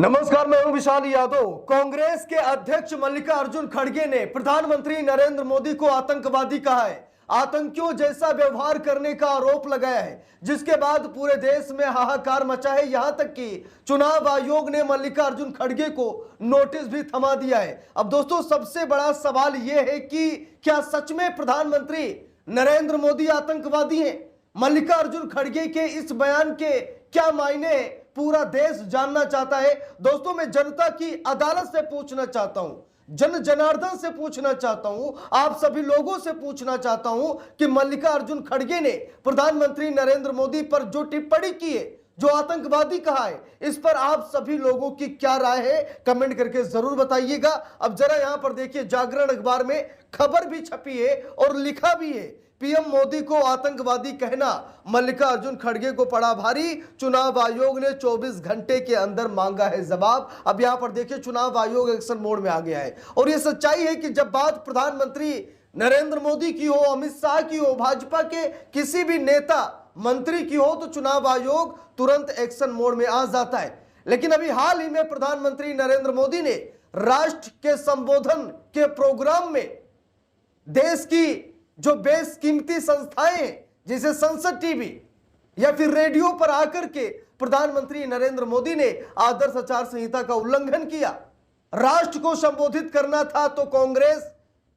नमस्कार, मैं हूं विशाल यादव। कांग्रेस के अध्यक्ष मल्लिकार्जुन खड़गे ने प्रधानमंत्री नरेंद्र मोदी को आतंकवादी कहा है, आतंकियों जैसा व्यवहार करने का आरोप लगाया है, जिसके बाद पूरे देश में हाहाकार मचा है। यहां तक कि चुनाव आयोग ने मल्लिकार्जुन खड़गे को नोटिस भी थमा दिया है। अब दोस्तों, सबसे बड़ा सवाल यह है कि क्या सच में प्रधानमंत्री नरेंद्र मोदी आतंकवादी हैं? मल्लिकार्जुन खड़गे के इस बयान के क्या मायने हैं, पूरा देश जानना चाहता है। दोस्तों, मैं जनता की अदालत से पूछना चाहता हूं, जन जनार्दन से पूछना चाहता हूं, आप सभी लोगों से पूछना चाहता हूं कि मल्लिकार्जुन खड़गे ने प्रधानमंत्री नरेंद्र मोदी पर जो टिप्पणी की है, जो आतंकवादी कहा है, इस पर आप सभी लोगों की क्या राय है, कमेंट करके जरूर बताइएगा। अब जरा यहां पर देखिए, जागरण अखबार में खबर भी छपी है और लिखा भी है, पीएम मोदी को आतंकवादी कहना मल्लिकार्जुन खड़गे को पड़ा भारी, चुनाव आयोग ने 24 घंटे के अंदर मांगा है जवाब। अब यहां पर देखिए, चुनाव आयोग एक्शन मोड में आ गया है और यह सच्चाई है कि जब बात प्रधानमंत्री नरेंद्र मोदी की हो, अमित शाह की हो, भाजपा के किसी भी नेता मंत्री की हो, तो चुनाव आयोग तुरंत एक्शन मोड में आ जाता है। लेकिन अभी हाल ही में प्रधानमंत्री नरेंद्र मोदी ने राष्ट्र के संबोधन के प्रोग्राम में देश की जो बेशकीमती संस्थाएं हैं, जैसे संसद टीवी या फिर रेडियो पर आकर के प्रधानमंत्री नरेंद्र मोदी ने आदर्श आचार संहिता का उल्लंघन किया। राष्ट्र को संबोधित करना था तो कांग्रेस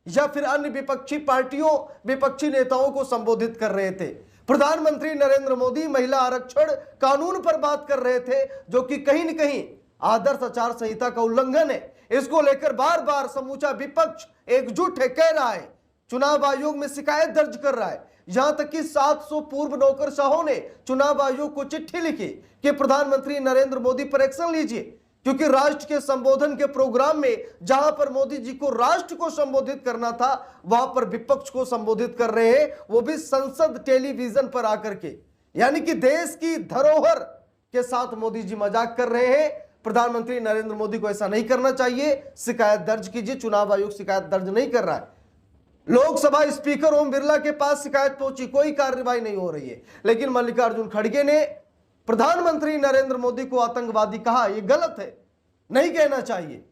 या फिर अन्य विपक्षी पार्टियों, विपक्षी नेताओं को संबोधित कर रहे थे। प्रधानमंत्री नरेंद्र मोदी महिला आरक्षण कानून पर बात कर रहे थे, जो कि कहीं न कहीं आदर्श आचार संहिता का उल्लंघन है। इसको लेकर बार बार समूचा विपक्ष एकजुट है, कह रहा है, चुनाव आयोग में शिकायत दर्ज कर रहा है। यहां तक कि 700 पूर्व नौकरशाहों ने चुनाव आयोग को चिट्ठी लिखी कि प्रधानमंत्री नरेंद्र मोदी पर एक्शन लीजिए, क्योंकि राष्ट्र के संबोधन के प्रोग्राम में जहां पर मोदी जी को राष्ट्र को संबोधित करना था, वहां पर विपक्ष को संबोधित कर रहे हैं, वो भी संसद टेलीविजन पर आकर के। यानी कि देश की धरोहर के साथ मोदी जी मजाक कर रहे हैं। प्रधानमंत्री नरेंद्र मोदी को ऐसा नहीं करना चाहिए, शिकायत दर्ज कीजिए। चुनाव आयोग शिकायत दर्ज नहीं कर रहा है। लोकसभा स्पीकर ओम बिरला के पास शिकायत पहुंची, कोई कार्रवाई नहीं हो रही है। लेकिन मल्लिकार्जुन खड़गे ने प्रधानमंत्री नरेंद्र मोदी को आतंकवादी कहा, यह गलत है, नहीं कहना चाहिए।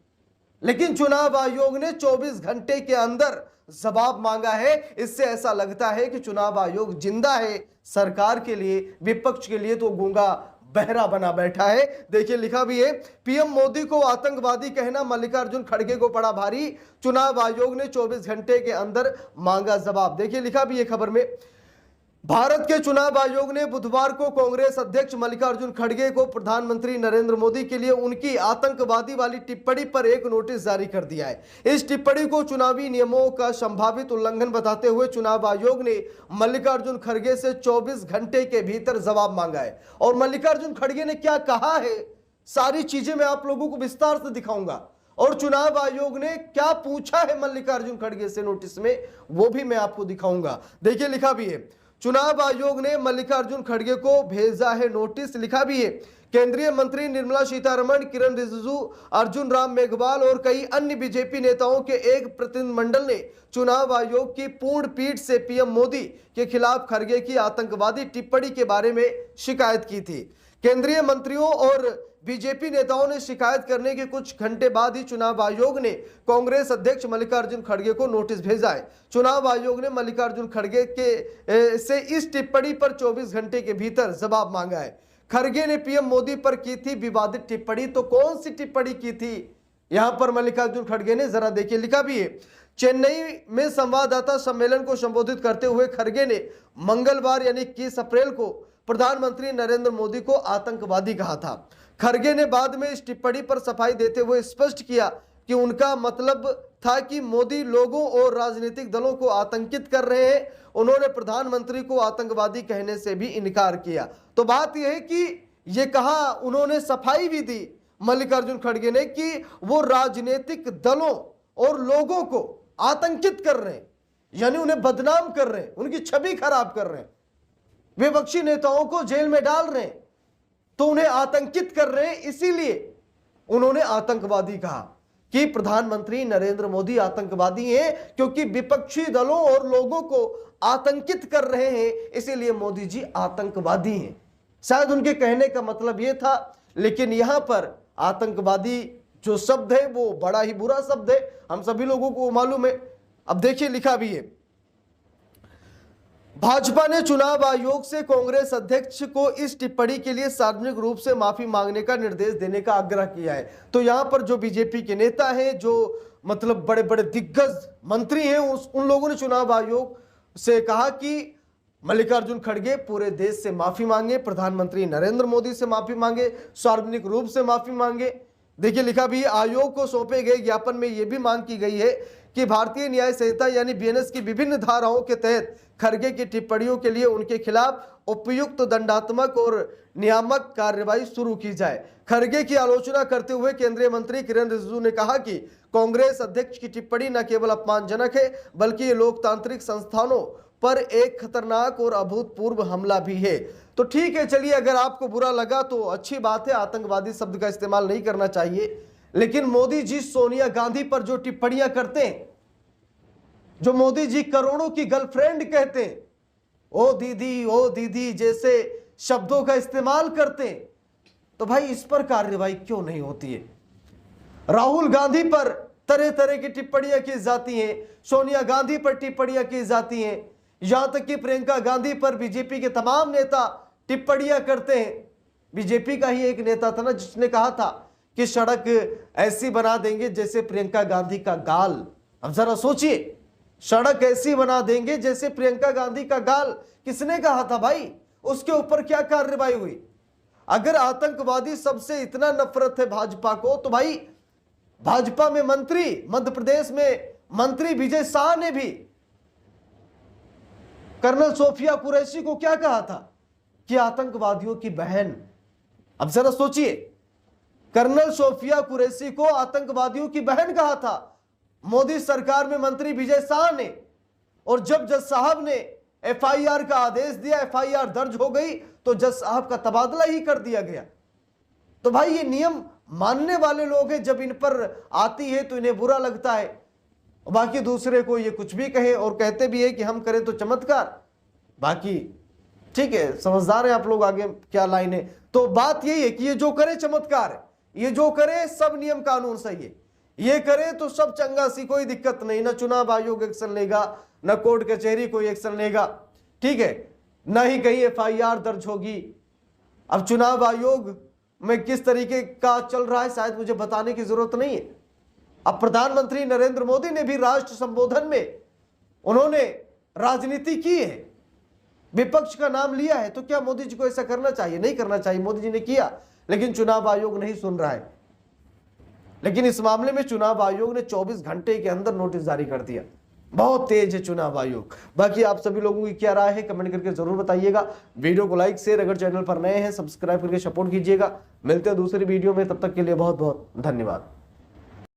लेकिन चुनाव आयोग ने 24 घंटे के अंदर जवाब मांगा है। इससे ऐसा लगता है कि चुनाव आयोग जिंदा है, सरकार के लिए, विपक्ष के लिए तो गूंगा बहरा बना बैठा है। देखिए, लिखा भी है, पीएम मोदी को आतंकवादी कहना मल्लिकार्जुन खड़गे को पड़ा भारी, चुनाव आयोग ने 24 घंटे के अंदर मांगा जवाब। देखिए, लिखा भी है खबर में, भारत के चुनाव आयोग ने बुधवार को कांग्रेस अध्यक्ष मल्लिकार्जुन खड़गे को प्रधानमंत्री नरेंद्र मोदी के लिए उनकी आतंकवादी वाली टिप्पणी पर एक नोटिस जारी कर दिया है। इस टिप्पणी को चुनावी नियमों का संभावित उल्लंघन बताते हुए चुनाव आयोग ने मल्लिकार्जुन खड़गे से 24 घंटे के भीतर जवाब मांगा है। और मल्लिकार्जुन खड़गे ने क्या कहा है, सारी चीजें मैं आप लोगों को विस्तार से दिखाऊंगा। और चुनाव आयोग ने क्या पूछा है मल्लिकार्जुन खड़गे से नोटिस में, वो भी मैं आपको दिखाऊंगा। देखिए, लिखा भी है, चुनाव आयोग ने मल्लिकार्जुन खड़गे को भेजा है नोटिस। लिखा भी है, केंद्रीय मंत्री निर्मला सीतारमण, किरण रिजिजू, अर्जुन राम मेघवाल और कई अन्य बीजेपी नेताओं के एक प्रतिनिधिमंडल ने चुनाव आयोग की पूर्ण पीठ से पीएम मोदी के खिलाफ खड़गे की आतंकवादी टिप्पणी के बारे में शिकायत की थी। केंद्रीय मंत्रियों और बीजेपी नेताओं ने शिकायत करने के कुछ घंटे बाद ही चुनाव आयोग ने कांग्रेस अध्यक्ष मल्लिकार्जुन खड़गे को नोटिस भेजा है। चुनाव आयोग ने मल्लिकार्जुन खड़गे के से इस टिप्पणी पर 24 घंटे के भीतर जवाब मांगा है। खड़गे ने पीएम मोदी पर की थी विवादित टिप्पणी, तो कौन सी टिप्पणी की थी यहां पर मल्लिकार्जुन खड़गे ने, जरा देखिए। लिखा भी है, चेन्नई में संवाददाता सम्मेलन को संबोधित करते हुए खड़गे ने मंगलवार यानी 21 अप्रैल को प्रधानमंत्री नरेंद्र मोदी को आतंकवादी कहा था। खड़गे ने बाद में इस टिप्पणी पर सफाई देते हुए स्पष्ट किया कि उनका मतलब था कि मोदी लोगों और राजनीतिक दलों को आतंकित कर रहे हैं। उन्होंने प्रधानमंत्री को आतंकवादी कहने से भी इनकार किया। तो बात यह है कि ये कहा, उन्होंने सफाई भी दी मल्लिकार्जुन खड़गे ने कि वो राजनीतिक दलों और लोगों को आतंकित कर रहे हैं, यानी उन्हें बदनाम कर रहे हैं, उनकी छवि खराब कर रहे हैं, विपक्षी नेताओं को जेल में डाल रहे हैं, तो उन्हें आतंकित कर रहे हैं। इसीलिए उन्होंने आतंकवादी कहा कि प्रधानमंत्री नरेंद्र मोदी आतंकवादी हैं, क्योंकि विपक्षी दलों और लोगों को आतंकित कर रहे हैं, इसीलिए मोदी जी आतंकवादी हैं। शायद उनके कहने का मतलब यह था। लेकिन यहां पर आतंकवादी जो शब्द है वो बड़ा ही बुरा शब्द है, हम सभी लोगों को मालूम है। अब देखिए लिखा भी है, भाजपा ने चुनाव आयोग से कांग्रेस अध्यक्ष को इस टिप्पणी के लिए सार्वजनिक रूप से माफी मांगने का निर्देश देने का आग्रह किया है। तो यहां पर जो बीजेपी के नेता हैं, जो मतलब बड़े बड़े दिग्गज मंत्री हैं, उन लोगों ने चुनाव आयोग से कहा कि मल्लिकार्जुन खड़गे पूरे देश से माफी मांगे, प्रधानमंत्री नरेंद्र मोदी से माफी मांगे, सार्वजनिक रूप से माफी मांगे। देखिए लिखा भी, आयोग को सौंपे गए ज्ञापन में यह भी मांग की गई है कि भारतीय न्याय संहिता यानी बीएनएस की विभिन्न धाराओं के तहत खड़गे की टिप्पणियों के लिए उनके खिलाफ उपयुक्त दंडात्मक और नियामक कार्रवाई शुरू की जाए। खड़गे की आलोचना करते हुए केंद्रीय मंत्री किरेन रिजिजू ने कहा कि कांग्रेस अध्यक्ष की टिप्पणी न केवल अपमानजनक है बल्कि ये लोकतांत्रिक संस्थानों पर एक खतरनाक और अभूतपूर्व हमला भी है। तो ठीक है, चलिए अगर आपको बुरा लगा तो अच्छी बात है, आतंकवादी शब्द का इस्तेमाल नहीं करना चाहिए। लेकिन मोदी जी सोनिया गांधी पर जो टिप्पणियां करते हैं, जो मोदी जी करोड़ों की गर्लफ्रेंड कहते हैं, ओ दीदी जैसे शब्दों का इस्तेमाल करते हैं, तो भाई इस पर कार्रवाई क्यों नहीं होती है? राहुल गांधी पर तरह तरह की टिप्पणियां की जाती हैं, सोनिया गांधी पर टिप्पणियां की जाती हैं, यहां तक कि प्रियंका गांधी पर बीजेपी के तमाम नेता टिप्पणियां करते हैं। बीजेपी का ही एक नेता था ना जिसने कहा था कि सड़क ऐसी बना देंगे जैसे प्रियंका गांधी का गाल। अब जरा सोचिए, सड़क ऐसी बना देंगे जैसे प्रियंका गांधी का गाल, किसने कहा था भाई? उसके ऊपर क्या कार्रवाई हुई? अगर आतंकवादी सबसे इतना नफरत है भाजपा को, तो भाई भाजपा में मंत्री, मध्य प्रदेश में मंत्री विजय शाह ने भी कर्नल सोफिया कुरैशी को क्या कहा था कि आतंकवादियों की बहन। अब जरा सोचिए, कर्नल सोफिया कुरैशी को आतंकवादियों की बहन कहा था मोदी सरकार में मंत्री विजय शाह ने। और जब जज साहब ने एफआईआर का आदेश दिया, एफआईआर दर्ज हो गई, तो जज साहब का तबादला ही कर दिया गया। तो भाई ये नियम मानने वाले लोग हैं, जब इन पर आती है तो इन्हें बुरा लगता है, बाकी दूसरे को ये कुछ भी कहे और कहते भी है कि हम करें तो चमत्कार। बाकी ठीक है, समझदार है आप लोग, आगे क्या लाइन है। तो बात यही है कि ये जो करे चमत्कार है, ये जो करे सब नियम कानून सही है, ये करे तो सब चंगा सी, कोई दिक्कत नहीं। ना चुनाव आयोग एक्शन लेगा, ना कोर्ट कचहरी कोई एक्शन लेगा, ठीक है, ना ही कहीं एफआईआर दर्ज होगी। अब चुनाव आयोग में किस तरीके का चल रहा है शायद मुझे बताने की जरूरत नहीं है। अब प्रधानमंत्री नरेंद्र मोदी ने भी राष्ट्र संबोधन में उन्होंने राजनीति की है, विपक्ष का नाम लिया है, तो क्या मोदी जी को ऐसा करना चाहिए? नहीं करना चाहिए। मोदी जी ने किया, लेकिन चुनाव आयोग नहीं सुन रहा है। लेकिन इस मामले में चुनाव आयोग ने 24 घंटे के अंदर नोटिस जारी कर दिया। बहुत तेज है चुनाव आयोग। बाकी आप सभी लोगों की क्या राय है कमेंट करके जरूर बताइएगा। वीडियो को लाइक शेयर, अगर चैनल पर नए हैं सब्सक्राइब करके सपोर्ट कीजिएगा। मिलते हैं दूसरी वीडियो में, तब तक के लिए बहुत बहुत धन्यवाद।